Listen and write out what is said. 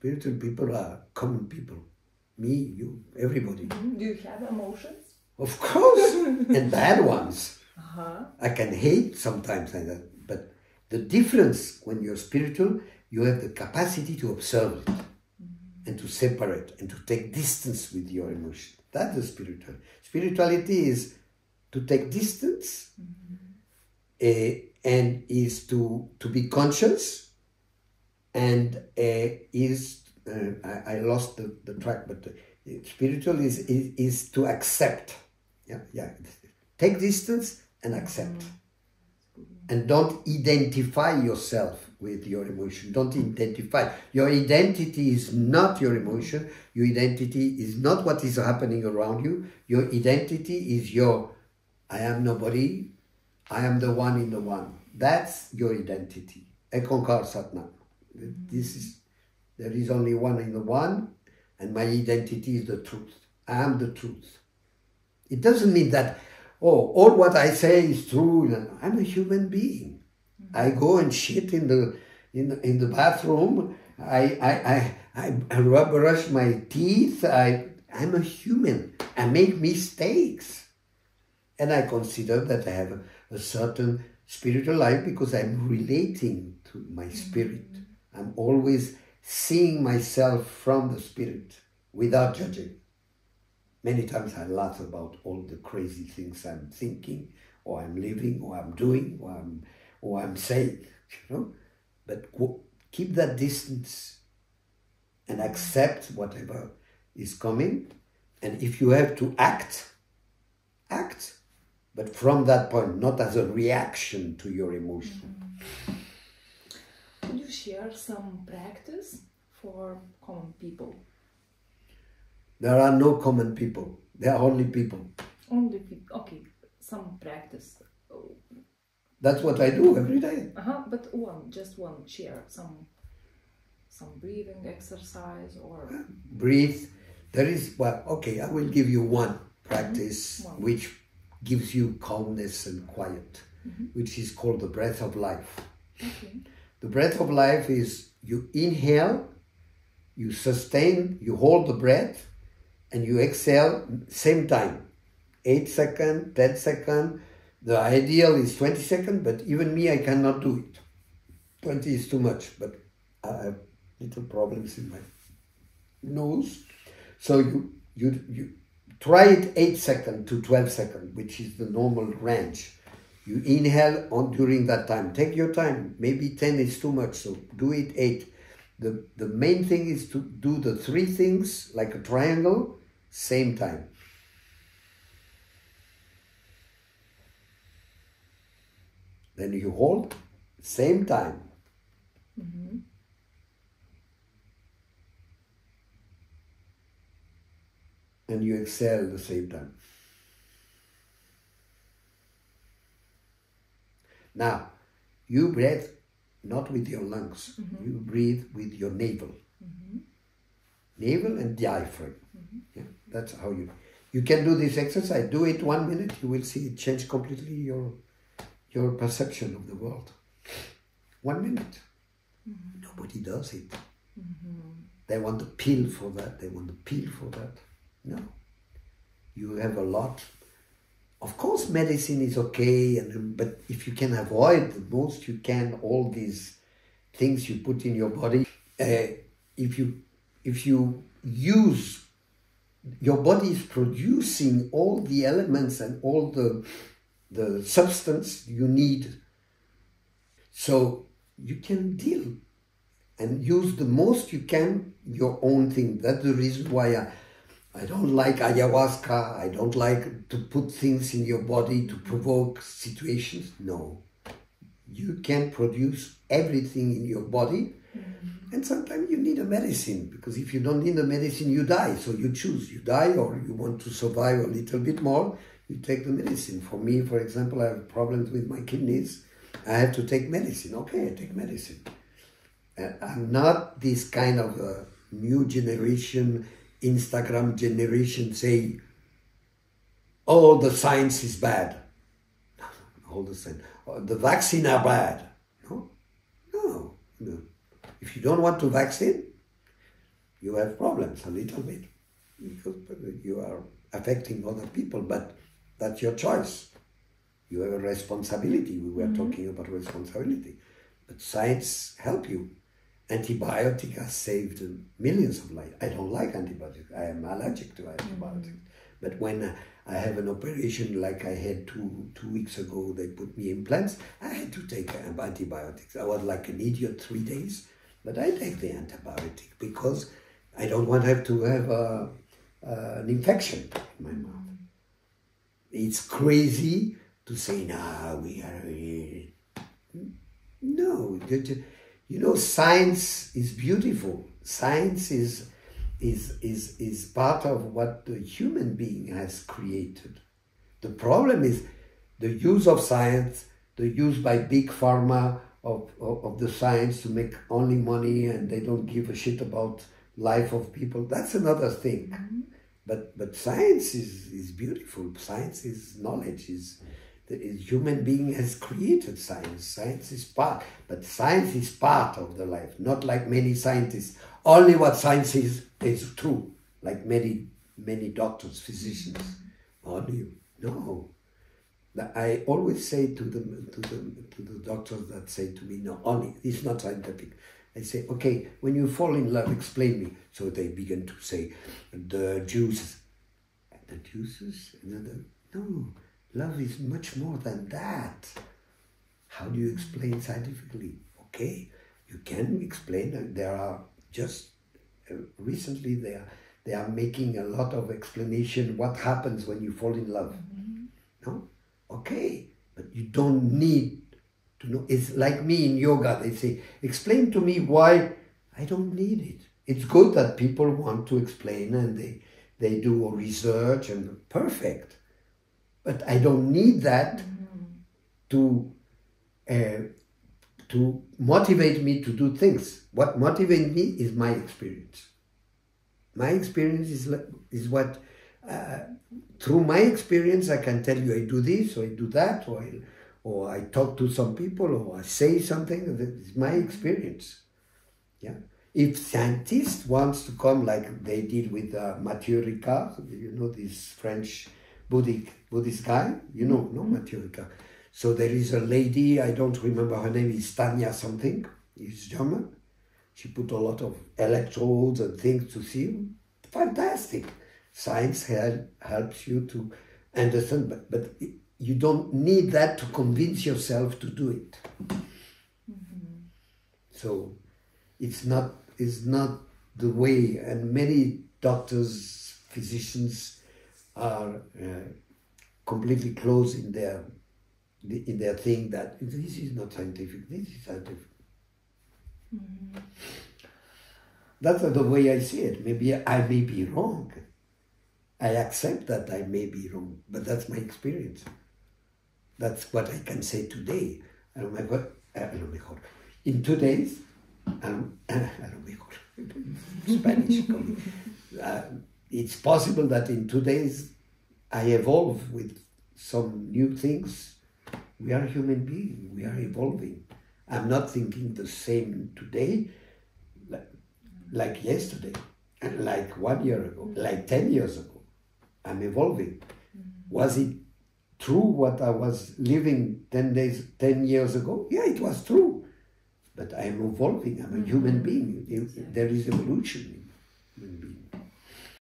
Spiritual people are common people. Me, you, everybody. Do you have emotions? Of course, and bad ones. Uh-huh. I can hate sometimes, but the difference when you're spiritual, you have the capacity to observe it and to separate and to take distance with your emotion. That's the spiritual. Spirituality is to take distance and is to be conscious and I lost the track, but spiritual is to accept. Yeah. Take distance and accept. And don't identify yourself with your emotion. Don't identify. Your identity is not your emotion. Your identity is not what is happening around you. Your identity is I am nobody. I am the one in the one. That's your identity. Ekonkar Satnam. There is only one in the one, and my identity is the truth. I am the truth. It doesn't mean that, all what I say is true. I'm a human being. I go and shit in the bathroom. I brush my teeth. I'm a human. I make mistakes. And I consider that I have a certain spiritual life because I'm relating to my spirit. I'm always seeing myself from the spirit without judging. Many times I laugh about all the crazy things I'm thinking, or I'm living, or I'm doing, or I'm saying, But keep that distance and accept whatever is coming. And if you have to act. But from that point, not as a reaction to your emotion. Could you share some practice for common people? There are no common people. There are only people. Only people. Okay, some practice. That's what I do every day. But just one. Share some breathing exercise or breathe. I will give you one practice which gives you calmness and quiet, which is called the breath of life. Okay. The breath of life is you inhale, you sustain, you hold the breath, and you exhale same time. 8 seconds, 10 seconds. The ideal is 20 seconds, but even me, I cannot do it. 20 is too much, but I have little problems in my nose. So you try it 8 seconds to 12 seconds, which is the normal range. You inhale during that time. Take your time. Maybe 10 is too much, so do it 8. The main thing is to do the 3 things like a triangle, same time. Then you hold, same time. And you exhale at the same time. Now, you breathe not with your lungs. You breathe with your navel. Navel and diaphragm. Yeah, that's how you can do this exercise. Do it 1 minute. You will see it change completely your perception of the world. 1 minute. Nobody does it. They want the pill for that. They want the pill for that. No. You have a lot. Of course, medicine is okay, but if you can avoid the most you can all these things you put in your body, if you use, your body is producing all the elements and all the substance you need. So you can deal and use the most you can your own thing. That's the reason why I don't like ayahuasca. I don't like to put things in your body to provoke situations. No. You can produce everything in your body. And sometimes you need a medicine, because if you don't need a medicine, you die. So you choose, you die, or you want to survive a little bit more, you take the medicine. For me, for example, I have problems with my kidneys. I have to take medicine. Okay, I take medicine. I'm not this kind of new generation, Instagram generation say, oh, the science is bad. All the science. The vaccine are bad. No. If you don't want to vaccine, you have problems a little bit because you are affecting other people, but that's your choice. You have a responsibility. We were talking about responsibility. But science help you. Antibiotics have saved millions of lives. I don't like antibiotics. I am allergic to antibiotics. But when I have an operation like I had two weeks ago, they put me implants, I had to take antibiotics. I was like an idiot 3 days, but I take the antibiotic because I don't want to have an infection in my mouth. It's crazy to say, we are... No, you know, science is beautiful. Science is part of what the human being has created. The problem is the use of science, the use by big pharma of the science to make only money, and they don't give a shit about life of people. That's another thing. But science is beautiful. Science is knowledge. The human being has created science. Science is part, but science is part of the life. Not like many scientists. Only what science is true. Like many doctors, physicians. Only no. I always say to the doctors that say to me, no, only it's not scientific. I say, okay, when you fall in love, explain me. So they begin to say, the juices. The juices? No, love is much more than that. How do you explain scientifically? Okay, you can explain. There are just, recently they are making a lot of explanation what happens when you fall in love. No? Okay, but you don't need to know. It's like me in yoga, they say, explain to me why. I don't need it. It's good that people want to explain and they do research and perfect. But I don't need that to motivate me to do things. What motivates me is my experience. My experience is what, through my experience, I can tell you I do this or I do that, or I talk to some people, or I say something. It's my experience. Yeah. If scientists wants to come like they did with Mathieu Ricard, you know, this French Buddhist guy, you know, no, Mathieu Ricard. So there is a lady, I don't remember her name, is Tanya something, is German. She put a lot of electrodes and things to see. Fantastic. Science helps you to understand, but you don't need that to convince yourself to do it. So it's not the way, and many doctors, physicians are completely closed in their thing that this is not scientific, this is scientific. That's the way I see it. Maybe I may be wrong. I accept that I may be wrong, but that's my experience. That's what I can say today. A lo mejor. In 2 days, a lo mejor. Spanish. It's possible that in 2 days I evolve with some new things. We are human beings. We are evolving. I'm not thinking the same today like yesterday, and like 1 year ago, like 10 years ago. I'm evolving. Was it true what I was living 10 years ago? Yeah, it was true. But I'm evolving. I'm a human being. There is evolution.